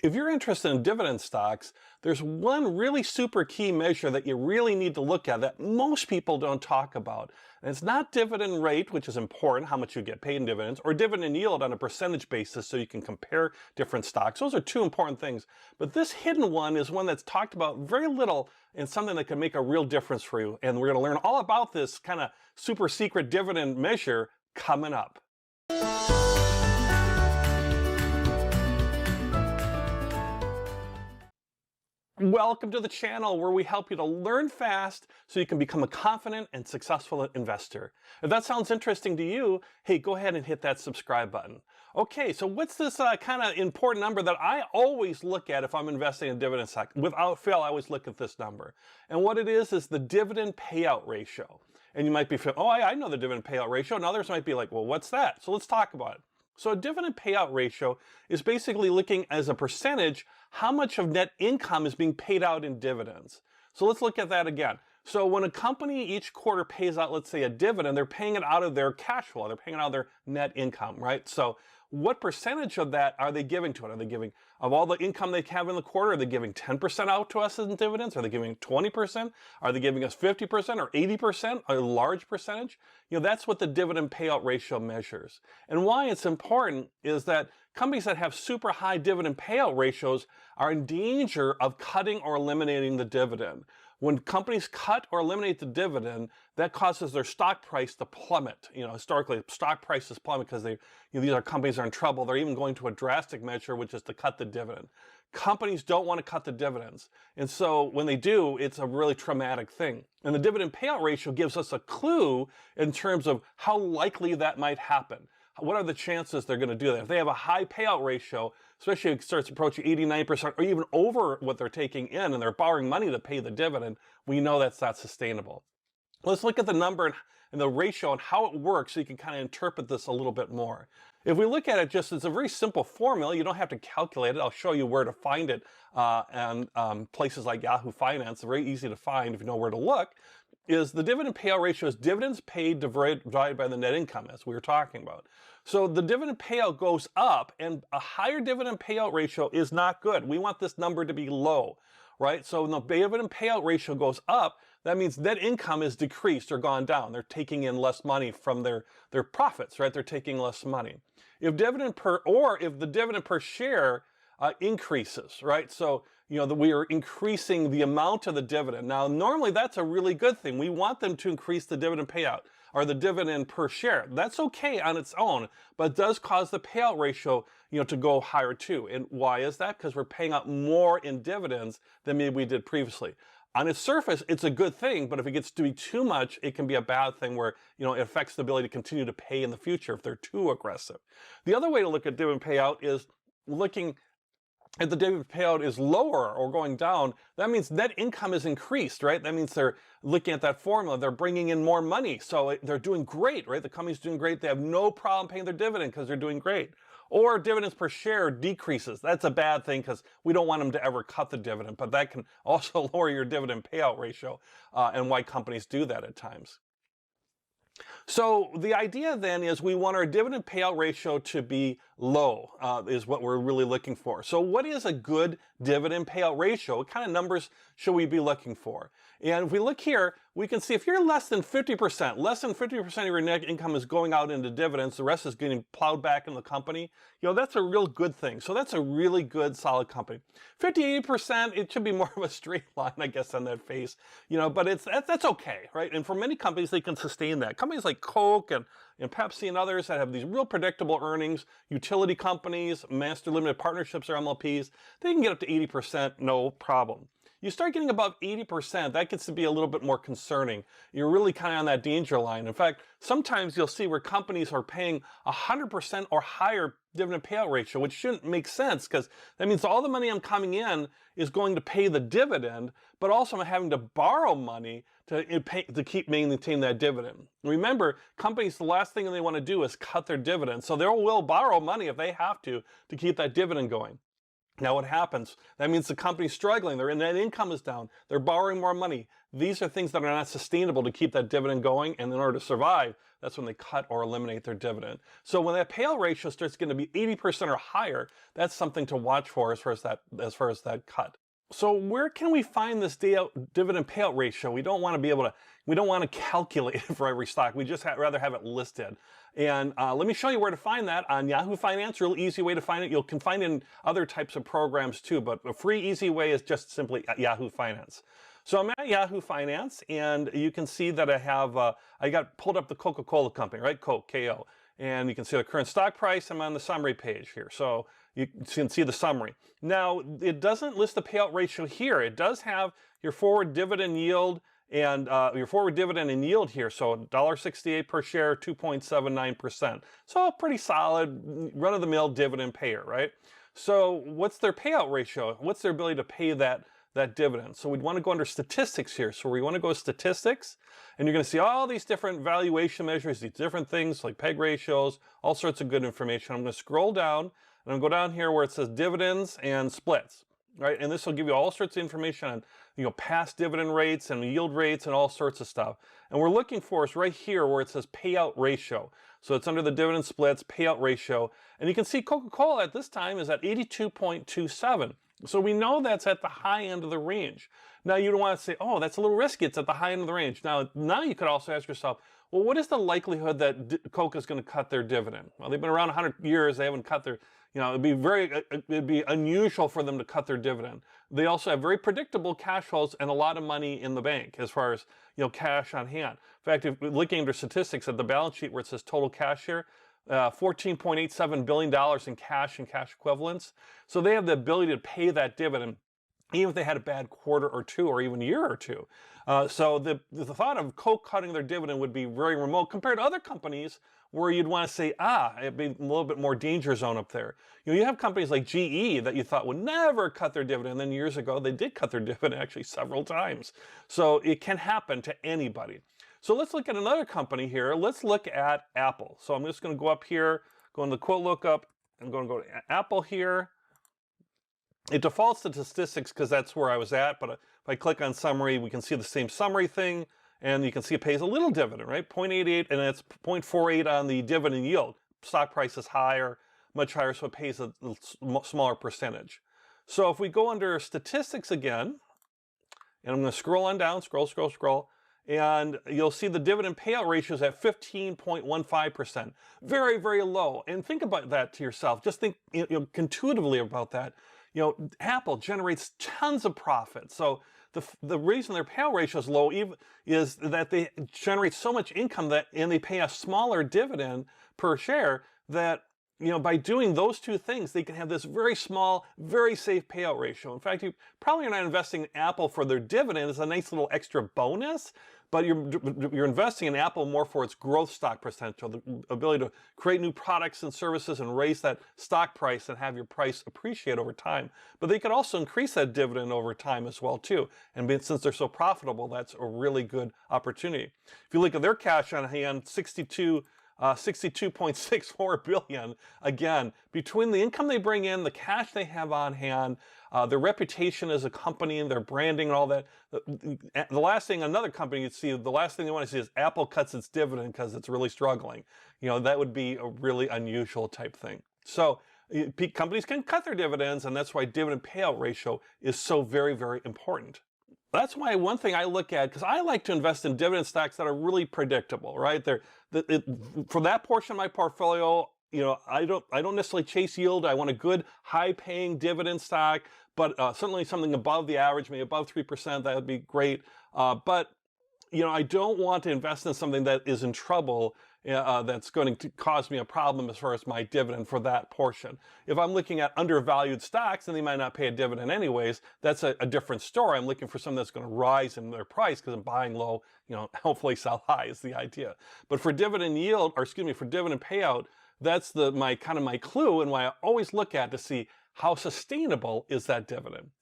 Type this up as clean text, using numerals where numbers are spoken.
If you're interested in dividend stocks, there's one really super key measure that you really need to look at that most people don't talk about. And it's not dividend rate, which is important, how much you get paid in dividends, or dividend yield on a percentage basis so you can compare different stocks. Those are two important things. But this hidden one is one that's talked about very little and something that can make a real difference for you. And we're going to learn all about this kind of super secret dividend measure coming up. Welcome to the channel where we help you to learn fast so you can become a confident and successful investor. If that sounds interesting to you, hey, go ahead and hit that subscribe button. Okay, so what's this kind of important number that I always look at if I'm investing in dividend stock? Without fail, I always look at this number. And what it is the dividend payout ratio. And you might be feeling, oh, I know the dividend payout ratio. And others might be like, well, what's that? So let's talk about it. So a dividend payout ratio is basically looking as a percentage how much of net income is being paid out in dividends. So let's look at that again. So when a company each quarter pays out, let's say, a dividend, they're paying it out of their cash flow. They're paying it out of their net income, right? So what percentage of that are they giving to it? Are they giving, of all the income they have in the quarter, are they giving 10% out to us in dividends? Are they giving 20%? Are they giving us 50% or 80%, a large percentage? You know, that's what the dividend payout ratio measures. And why it's important is that companies that have super high dividend payout ratios are in danger of cutting or eliminating the dividend. When companies cut or eliminate the dividend, that causes their stock price to plummet. You know, historically, stock prices plummet because these are companies that are in trouble. They're even going to a drastic measure, which is to cut the dividend. Companies don't want to cut the dividends. And so when they do, it's a really traumatic thing. And the dividend payout ratio gives us a clue in terms of how likely that might happen. What are the chances they're going to do that? If they have a high payout ratio, especially if it starts approaching 89% or even over what they're taking in and they're borrowing money to pay the dividend, we know that's not sustainable. Let's look at the number and the ratio and how it works so you can kind of interpret this a little bit more. If we look at it just as a very simple formula, you don't have to calculate it. I'll show you where to find it and places like Yahoo Finance, very easy to find if you know where to look, is the dividend payout ratio is dividends paid divided by the net income, as we were talking about. So the dividend payout goes up, and a higher dividend payout ratio is not good. We want this number to be low, right? So when the dividend payout ratio goes up, that means net income is decreased or gone down. They're taking in less money from their profits, right? They're taking less money. If the dividend per share increases, right? So, you know, we are increasing the amount of the dividend. Now, normally that's a really good thing. We want them to increase the dividend payout or the dividend per share. That's okay on its own, but it does cause the payout ratio, you know, to go higher too. And why is that? Because we're paying out more in dividends than maybe we did previously. On its surface, it's a good thing, but if it gets to be too much, it can be a bad thing where, you know, it affects the ability to continue to pay in the future if they're too aggressive. The other way to look at dividend payout is looking if the dividend payout is lower or going down, that means net income is increased, right? That means they're looking at that formula, they're bringing in more money. So they're doing great, right? The company's doing great. They have no problem paying their dividend because they're doing great. Or dividends per share decreases. That's a bad thing because we don't want them to ever cut the dividend, but that can also lower your dividend payout ratio and why companies do that at times. So the idea then is we want our dividend payout ratio to be low, is what we're really looking for. So what is a good dividend payout ratio? What kind of numbers should we be looking for? And if we look here, we can see if you're less than 50% of your net income is going out into dividends, the rest is getting plowed back in the company, you know, that's a real good thing. So that's a really good, solid company. 58%, it should be more of a straight line, I guess, on that face, you know, but that's okay, right? And for many companies, they can sustain that. Companies like Coke and Pepsi and others that have these real predictable earnings, utility companies, master limited partnerships or MLPs, they can get up to 80%, no problem. You start getting above 80%, that gets to be a little bit more concerning. You're really kind of on that danger line. In fact, sometimes you'll see where companies are paying 100% or higher dividend payout ratio, which shouldn't make sense because that means all the money I'm coming in is going to pay the dividend, but also I'm having to borrow money to keep maintaining that dividend. Remember, companies, the last thing they want to do is cut their dividend, so they will borrow money if they have to keep that dividend going. Now what happens? That means the company's struggling, their net income is down, they're borrowing more money. These are things that are not sustainable to keep that dividend going, and in order to survive, that's when they cut or eliminate their dividend. So when that payout ratio starts getting to be 80% or higher, that's something to watch for as far as that cut. So where can we find this dividend payout ratio? We don't want to calculate it for every stock. We just rather have it listed. And let me show you where to find that on Yahoo Finance. Real easy way to find it. You can find it in other types of programs too, but a free, easy way is just simply at Yahoo Finance. So I'm at Yahoo Finance, and you can see that I have, I got pulled up the Coca-Cola company, right? Coke, K-O. And you can see the current stock price. I'm on the summary page here. So you can see the summary. Now, it doesn't list the payout ratio here. It does have your forward dividend yield and your forward dividend and yield here. So $1.68 per share, 2.79%. So pretty solid, run-of-the-mill dividend payer, right? So what's their payout ratio? What's their ability to pay that dividend? So we'd want to go under statistics here. So we want to go to statistics, and you're going to see all these different valuation measures, these different things like PEG ratios, all sorts of good information. I'm going to scroll down, and I'll go down here where it says dividends and splits, right? And this will give you all sorts of information on, past dividend rates and yield rates and all sorts of stuff. And we're looking for is right here where it says payout ratio. So it's under the dividend splits, payout ratio. And you can see Coca-Cola at this time is at 82.27. So we know that's at the high end of the range. Now you don't want to say, oh, that's a little risky, it's at the high end of the range. Now you could also ask yourself, well, what is the likelihood that Coke is going to cut their dividend? Well, they've been around 100 years, they haven't cut their, it'd be unusual for them to cut their dividend. They also have very predictable cash flows and a lot of money in the bank as far as, cash on hand. In fact, if looking under statistics at the balance sheet where it says total cash here, $14.87 billion in cash and cash equivalents. So they have the ability to pay that dividend even if they had a bad quarter or two or even year or two. So the thought of Coke cutting their dividend would be very remote compared to other companies where you'd want to say, it'd be a little bit more danger zone up there. You have companies like GE that you thought would never cut their dividend. And then years ago, they did cut their dividend actually several times. So it can happen to anybody. So let's look at another company here. Let's look at Apple. So I'm just going to go up here, go into the quote lookup. I'm going to go to Apple here. It defaults to statistics because that's where I was at. But if I click on summary, we can see the same summary thing. And you can see it pays a little dividend, right? 0.88, and it's 0.48 on the dividend yield. Stock price is higher, much higher, so it pays a smaller percentage. So if we go under statistics again, and I'm going to scroll on down, scroll, and you'll see the dividend payout ratio is at 15.15%. Very, very low. And think about that to yourself. Just think intuitively about that. Apple generates tons of profit. So the reason their payout ratio is low is that they generate so much income and they pay a smaller dividend per share that, by doing those two things, they can have this very small, very safe payout ratio. In fact, you probably are not investing in Apple for their dividend. It's a nice little extra bonus, but you're investing in Apple more for its growth stock potential, the ability to create new products and services and raise that stock price and have your price appreciate over time. But they could also increase that dividend over time as well too. And since they're so profitable, that's a really good opportunity. If you look at their cash on hand, 62.64 billion. Again, between the income they bring in, the cash they have on hand, their reputation as a company and their branding and all that. The last thing another company you'd see, the last thing they want to see is Apple cuts its dividend because it's really struggling. That would be a really unusual type thing. So companies can cut their dividends, and that's why dividend payout ratio is so very, very important. That's why one thing I look at, because I like to invest in dividend stocks that are really predictable, right? For that portion of my portfolio, I don't necessarily chase yield. I want a good, high-paying dividend stock, but certainly something above the average, maybe above 3%. That would be great. But I don't want to invest in something that is in trouble. That's going to cause me a problem as far as my dividend for that portion. If I'm looking at undervalued stocks, and they might not pay a dividend anyways, that's a different story. I'm looking for something that's going to rise in their price because I'm buying low, hopefully sell high is the idea. But for dividend yield, for dividend payout, that's my clue and why I always look at to see how sustainable is that dividend.